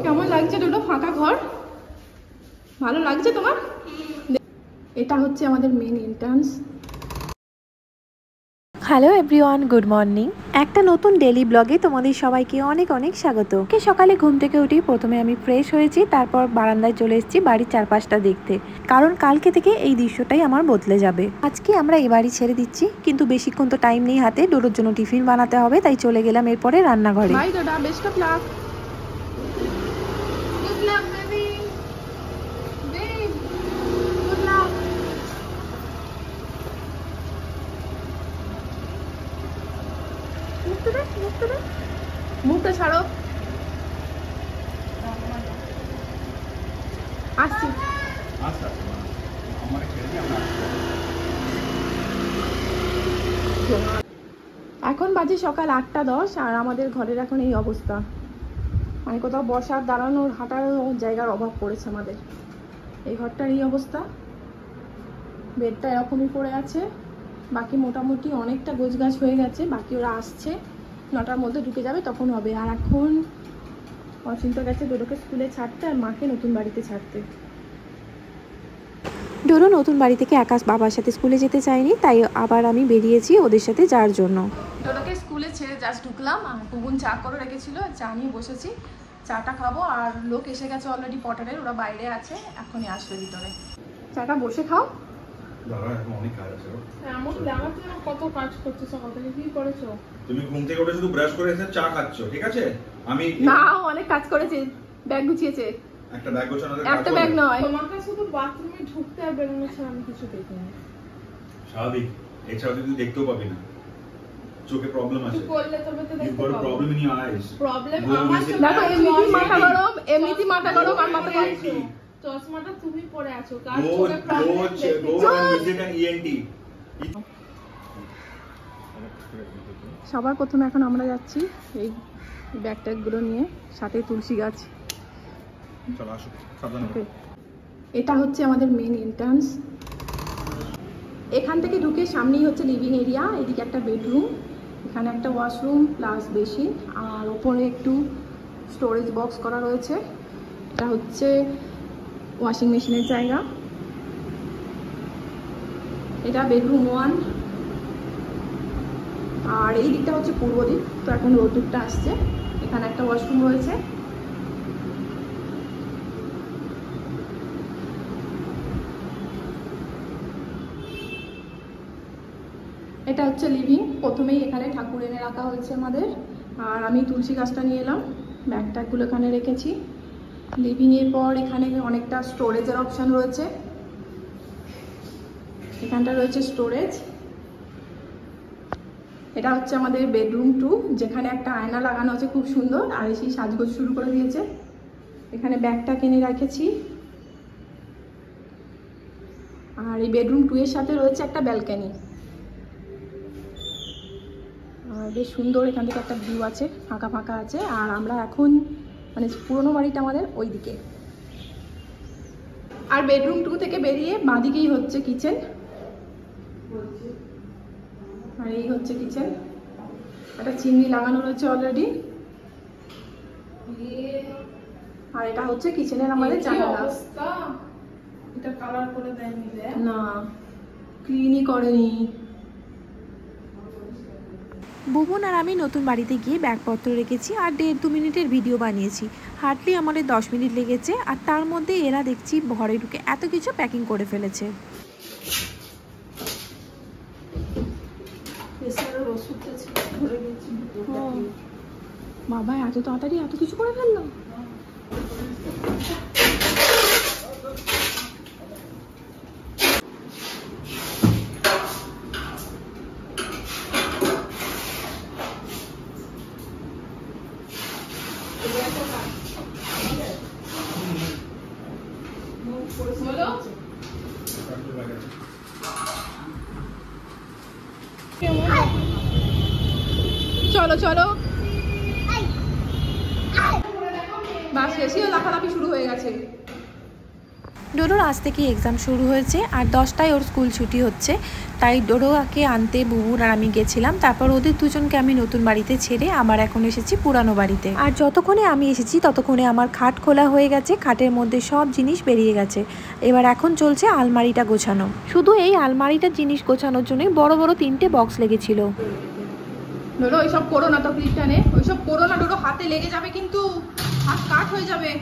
কেমন লাগছে দুটো ফাঁকা ঘর? ভালো লাগছে তোমার? এটা হচ্ছে আমাদের main entrance. Hello everyone, good morning. একটা নতুন ডেলি ব্লগে তোমাদের সবাইকে অনেক অনেক স্বাগত। সকালে ঘুম থেকে উঠি প্রথমে আমি ফ্রেশ হয়েছি, তারপর বারান্দায় চলে এসেছি বাড়ির চারপাশটা দেখতে, কারণ কালকে থেকে এই দৃশ্যটাই আমার বদলে যাবে। আজকে আমরা এই বাড়ি ছেড়ে দিচ্ছি, কিন্তু বেশিক্ষণ তো টাইম নেই হাতে, ডোডোর জন্য টিফিন বানাতে হবে, তাই চলে গেলাম এরপরে রান্নাঘরে। বাই ডোডা, best of luck. Good luck baby, baby good luck. মুখটা ছাড়ো, আসছি। এখন বাজে সকাল 8:10 আর আমাদের ঘরের এখন এই অবস্থা, মানে কোথাও বসার দাঁড়ানোর হাঁটার জায়গার অভাব পড়েছে আমাদের। এই ঘরটার এই অবস্থা, বেডটা এরকমই পড়ে আছে, বাকি মোটামুটি অনেকটা গোছগাছ হয়ে গেছে। বাকি ওরা আসছে 9টার মধ্যে ঢুকে যাবে, তখন হবে। আর এখন অচিন্ত গেছে ডোডোকে স্কুলে ছাড়তে আর মাকে নতুন বাড়িতে ছাড়তে। ডোডো নতুন বাড়ি থেকে একা বাবার সাথে স্কুলে যেতে চায়নি, তাই আবার আমি বেরিয়েছি ওদের সাথে যাওয়ার জন্য। ডোডোকে স্কুলে ছেড়ে জাস্ট ঢুকলাম, আর পুগুন চা করে রেখেছিল, চা নিয়ে বসেছি, চাটা খাবো। আর লোক এসে গেছে অলরেডি পটারের, ওরা বাইরে আছে, এখনই আসবে ভিতরে। চাটা বসে খাও। কত কাজ করছো সকাল থেকে, কি করেছো? তুমি ঘুম থেকে উঠে শুধু ব্রাশ করে এসে চা খাচ্ছ, ঠিক আছে? আমি না, অনেক কাজ করেছি, ব্যাগ গুছিয়েছে। একটা ব্যাগ গোছানোর একটা ব্যাগ নয়, তোমাকে শুধু বাথরুমে ঢুকতে আর বেরোনো ছাড়া আমি কিছু দেখিনি। স্বাভাবিক, এছাড়া তুই দেখতেও পাবি না, চোখে প্রবলেম আছে। তুই করলে তবে তো দেখতে পাবো। Problem in your eyes. Problem আমার দেখো, এমনিতেই মাথা গরম, এমনিতেই মাথা গরম আর মাথা গরম। চশমাটা তুমি পরে আছো, কার চোখে প্রবলেম দেখতে। সবার প্রথমে এখন আমরা যাচ্ছি এই ব্যাগ ট্যাগগুলো নিয়ে, সাথে তুলসী গাছ। চলো আসো, সাবধানে। এটা হচ্ছে আমাদের মেন এন্ট্রান্স। এখান থেকে ঢুকে সামনেই হচ্ছে লিভিং এরিয়া, এদিকে একটা বেডরুম, এখানে একটা ওয়াশরুম প্লাস বেসিন, আর ওপরে একটু স্টোরেজ বক্স করা রয়েছে। এটা হচ্ছে ওয়াশিং মেশিনের জায়গা। এটা বেডরুম 1, আর এই দিকটা হচ্ছে পূর্ব দিক, তো এখন রোদ্দুরটা আসছে। এখানে একটা ওয়াশরুম রয়েছে। এটা হচ্ছে লিভিং। প্রথমেই এখানে ঠাকুর এনে রাখা হয়েছে আমাদের, আর আমি তুলসী গাছটা নিয়ে এলাম, ব্যাগ ট্যাগগুলো এখানে রেখেছি। লিভিংয়ের পর এখানে অনেকটা স্টোরেজের অপশান রয়েছে। এখানটা রয়েছে স্টোরেজ। এটা হচ্ছে আমাদের বেডরুম 2, যেখানে একটা আয়না লাগানো আছে খুব সুন্দর, আর এসেই সাজগোজ শুরু করে দিয়েছে। এখানে ব্যাগটা কিনে রেখেছি। আর এই বেডরুম 2 এর সাথে রয়েছে একটা ব্যালকনি, আর বেশ সুন্দর এখান থেকে একটা ভিউ আছে, ফাঁকা ফাঁকা আছে। আর আমরা এখন মানে পুরোনো বাড়িটা আমাদের ওই দিকে। আর বেডরুম 2 থেকে বেরিয়ে বাঁদিকেই হচ্ছে কিচেন, আর এই হচ্ছে কিচেন। একটা চিমনি লাগানো রয়েছে অলরেডি, আর এটা হচ্ছে কিচেনের আমাদের জানালা। এটা কালার করে দেয়নি রে? না, ক্লিনই করেনি। বুবুন আর আমি নতুন বাড়িতে গিয়ে ব্যাগপত্র রেখেছি আর 1.5-2 মিনিটের ভিডিও বানিয়েছি। হার্ডলি আমাদের 10 মিনিট লেগেছে, আর তার মধ্যে এরা দেখছি ঘরে ঢুকে এত কিছু প্যাকিং করে ফেলেছে। বাবা এত তাড়াতাড়ি এত কিছু করে ফেললো। চলো চলো, বাস এসেও লাফালাফি শুরু হয়ে গেছে। ডোডোর আজ থেকে এক্সাম শুরু হয়েছে আর 10টায় ওর স্কুল ছুটি হচ্ছে, তাই ডোডোকে আনতে বুবুর আর আমি গেছিলাম। তারপর ওদের দুজনকে আমি নতুন বাড়িতে ছেড়ে আবার এখন এসেছি পুরানো বাড়িতে। আর যতক্ষণে আমি এসেছি ততক্ষণে আমার খাট খোলা হয়ে গেছে, খাটের মধ্যে সব জিনিস বেরিয়ে গেছে। এবার এখন চলছে আলমারিটা গোছানো। শুধু এই আলমারিটার জিনিস গোছানোর জন্যই বড় বড় 3টে বক্স লেগেছিল। ডোডো ওইসব করো না তো, ক্লিপটা নে, ওইসব করো না ডোডো, হাতে লেগে যাবে কিন্তু, হাত কাট হয়ে যাবে।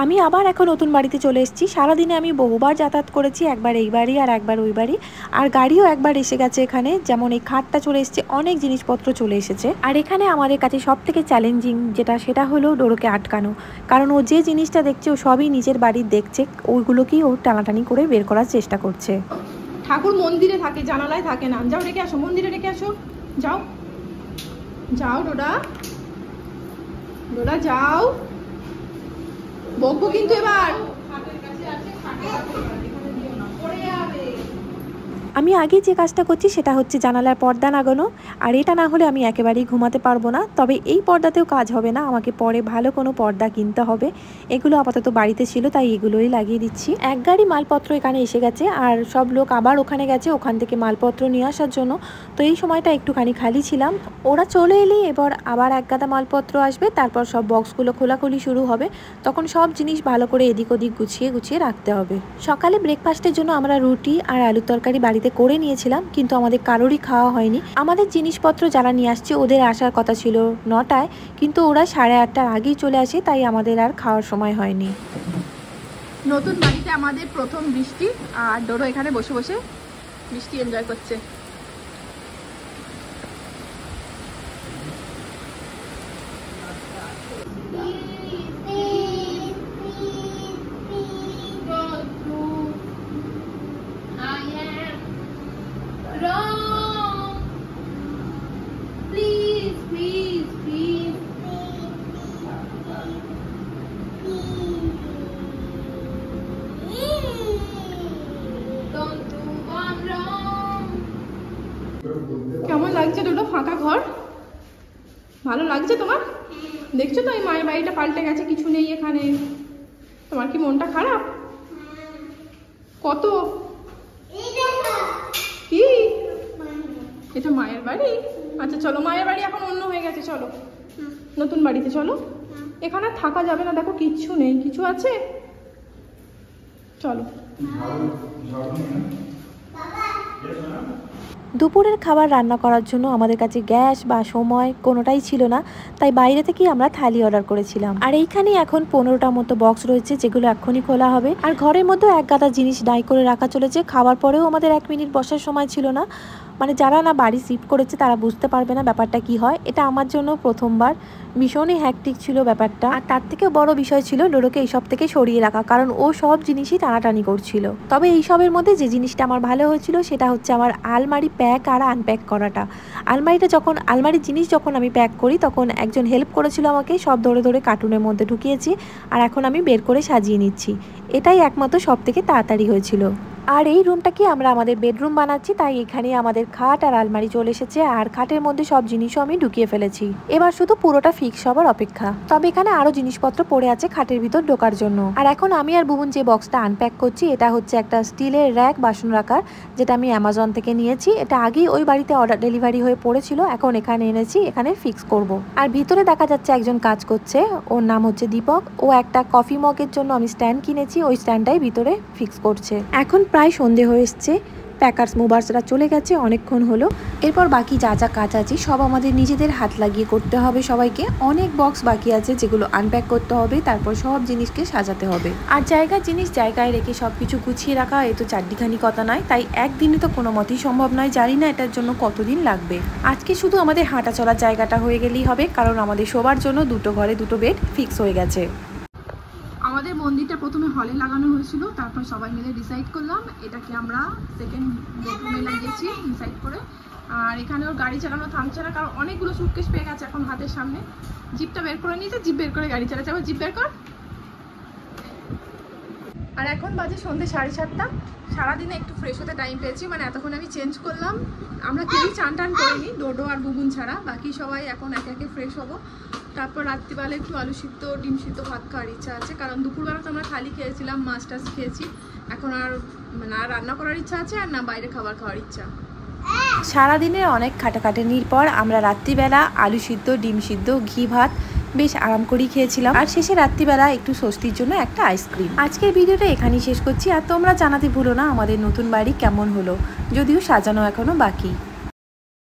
আমি আবার এখন নতুন বাড়িতে চলে এসেছি। সারাদিনে আমি বহুবার যাতায়াত করেছি, একবার এই বাড়ি আর একবার ওই বাড়ি, আর গাড়িও একবার এসে গেছে এখানে। যেমন এই খাটটা চলে এসেছে, অনেক জিনিসপত্র চলে এসেছে। আর এখানে আমাদের কাছে সব থেকে চ্যালেঞ্জিং সেটা হলো ডোডোকে আটকানো, কারণ ও যে জিনিসটা দেখছে ও সবই নিজের বাড়ির দেখছে, ওইগুলোকেই ও টানাটানি করে বের করার চেষ্টা করছে। ঠাকুর মন্দিরে থাকে, জানালায় থাকে না। যাও রেখে আসো, মন্দিরে রেখে আসো, যাও যাও ডোডা, ডোডা যাও, বকবো কিন্তু এবার। আমি আগে যে কাজটা করছি সেটা হচ্ছে জানালার পর্দা লাগানো, আর এটা না হলে আমি একেবারেই ঘুমাতে পারবো না। তবে এই পর্দাতেও কাজ হবে না, আমাকে পরে ভালো কোনো পর্দা কিনতে হবে। এগুলো আপাতত বাড়িতে ছিল তাই এগুলোই লাগিয়ে দিচ্ছি। এক গাড়ি মালপত্র এখানে এসে গেছে আর সব লোক আবার ওখানে গেছে ওখান থেকে মালপত্র নিয়ে আসার জন্য। তো এই সময়টা একটুখানি খালি ছিলাম। ওরা চলে এলেই এবার আবার এক গাদা মালপত্র আসবে, তারপর সব বক্সগুলো খোলাখুলি শুরু হবে। তখন সব জিনিস ভালো করে এদিক ওদিক গুছিয়ে রাখতে হবে। সকালে ব্রেকফাস্টের জন্য আমরা রুটি আর আলুর তরকারি বাড়িতে করে নিয়েছিলাম, কিন্তু আমাদের কারোরই খাওয়া হয়নি। আমাদের জিনিসপত্র যারা নিয়ে আসছে ওদের আসার কথা ছিল 9টায়, কিন্তু ওরা 8:30টার আগেই চলে আসে, তাই আমাদের আর খাওয়ার সময় হয়নি। নতুন বাড়িতে আমাদের প্রথম বৃষ্টি, আর ডোডো এখানে বসে বসে বৃষ্টি এনজয় করছে। কেমন লাগছে ডোডো ফাঁকা ঘর? ভালো লাগছে তোমার? দেখছো তো এই মায়ের বাড়িটা পাল্টে গেছে, কিছু নেই এখানে। তোমার কি মনটা খারাপ? কত কি এটা মায়ের বাড়ি? আচ্ছা চলো, মায়ের বাড়ি এখন অন্য হয়ে গেছে, চলো নতুন বাড়িতে চলো। এখানে থাকা যাবে না, দেখো কিচ্ছু নেই। কিছু আছে? চলো। দুপুরের খাবার রান্না করার জন্য আমাদের কাছে গ্যাস বা সময় কোনোটাই ছিল না, তাই বাইরে থেকেই আমরা থালি অর্ডার করেছিলাম। আর এইখানে এখন 15টা মতো বক্স রয়েছে যেগুলো এখনই খোলা হবে। আর ঘরের মধ্যে এক গাদা জিনিস ডাই করে রাখা চলেছে। খাওয়ার পরেও আমাদের 1 মিনিট বসার সময় ছিল না। মানে যারা না বাড়ি শিফট করেছে তারা বুঝতে পারবে না ব্যাপারটা কি হয়। এটা আমার জন্য প্রথমবার, ভীষণই হ্যাকটিক ছিল ব্যাপারটা। আর তার থেকে বড় বিষয় ছিল ডোডোকে এইসব থেকে সরিয়ে রাখা, কারণ ও সব জিনিসই টানাটানি করছিল। তবে এইসবের মধ্যে যে জিনিসটা আমার ভালো হয়েছিল সেটা হচ্ছে আমার আলমারি প্যাক আর আনপ্যাক করাটা। আলমারির জিনিস যখন আমি প্যাক করি তখন একজন হেল্প করেছিল আমাকে, সব ধরে ধরে কার্টুনের মধ্যে ঢুকিয়েছি আর এখন আমি বের করে সাজিয়ে নিচ্ছি। এটাই একমাত্র সব থেকে তাড়াতাড়ি হয়েছিল। আর এই রুমটাকে আমরা আমাদের বেডরুম বানাচ্ছি, তাই এখানে আমাদের খাট আর আলমারি চলে এসেছে আর খাটের মধ্যে সব জিনিসও আমি ঢুকিয়ে ফেলেছি। এবার শুধু পুরোটা ফিক্স হবার অপেক্ষা। তবে এখানে আরো জিনিসপত্র পড়ে আছে খাটের ভিতর ঢোকার জন্য। আর এখন আমি আর বুবুন যে বক্সটা আনপ্যাক করছি এটা হচ্ছে একটা স্টিলের র্যাক বাসন রাখার, যেটা আমি অ্যামাজন থেকে নিয়েছি। এটা আগেই ওই বাড়িতে অর্ডার ডেলিভারি হয়ে পড়েছিল, এখন এখানে এনেছি, এখানে ফিক্স করব। আর ভিতরে দেখা যাচ্ছে একজন কাজ করছে, ওর নাম হচ্ছে দীপক। ও একটা কফি মগের জন্য আমি স্ট্যান্ড কিনেছি, ওই স্ট্যান্ডটাই ভিতরে ফিক্স করছে। এখন প্রায় সন্ধে হয়ে এসছে, প্যাকার্স মুভার্সরা চলে গেছে অনেকক্ষণ হলো। এরপর বাকি যা যা কাজ আছে সব আমাদের নিজেদের হাত লাগিয়ে করতে হবে সবাইকে। অনেক বক্স বাকি আছে যেগুলো আনপ্যাক করতে হবে, তারপর সব জিনিসকে সাজাতে হবে। আর জিনিস জায়গায় রেখে সব কিছু গুছিয়ে রাখা এ তো চারদিখানি কথা নয়, তাই একদিনে তো কোনো মতেই সম্ভব নয়। জানি না এটার জন্য কতদিন লাগবে। আজকে শুধু আমাদের হাঁটা চলার জায়গাটা হয়ে গেলেই হবে, কারণ আমাদের শোবার জন্য 2টো ঘরে 2টো বেড ফিক্স হয়ে গেছে। আমাদের মন্দিরটা প্রথমে হলে লাগানো হয়েছিল, তারপর সবাই মিলে ডিসাইড করলাম এটাকে আমরা সেকেন্ড বেডরুমে লাগিয়েছি ডিসাইড করে। আর এখানে ওর গাড়ি চালানো থামছে না, কারণ অনেকগুলো সুটকেস পেয়ে গেছে এখন হাতের সামনে। জিপটা বের করে নিয়েছে, জিপ বের করে গাড়ি চালাচ্ছে। আবার জিপ বের কর। আর এখন বাজে সন্ধ্যে 7:30। সারাদিনে একটু ফ্রেশ হতে টাইম পেয়েছি, মানে এতক্ষণ আমি চেঞ্জ করলাম। আমরা কেউই চান টান করিনি, ডোডো আর বুবুন ছাড়া। বাকি সবাই এখন একে একে ফ্রেশ হবো। তারপর রাত্রিবেলা একটু আলু সিদ্ধ ডিম সিদ্ধ ভাত খাওয়ার ইচ্ছা আছে, কারণ দুপুরবেলা তো আমরা খালি খেয়েছিলাম, মাছ টাছ খেয়েছি। এখন আর না রান্না করার ইচ্ছা আছে আর না বাইরে খাবার খাওয়ার ইচ্ছা। সারাদিনের অনেক খাটাখাটনির পর আমরা রাত্রিবেলা আলু সিদ্ধ ডিম সিদ্ধ ঘি ভাত বেশ আরাম করেই খেয়েছিলাম। আর শেষে রাত্রিবেলা একটু স্বস্তির জন্য একটা আইসক্রিম। আজকের ভিডিওটা এখানেই শেষ করছি। আর তোমরা জানাতে ভুলো না আমাদের নতুন বাড়ি কেমন হলো, যদিও সাজানো এখনো বাকি।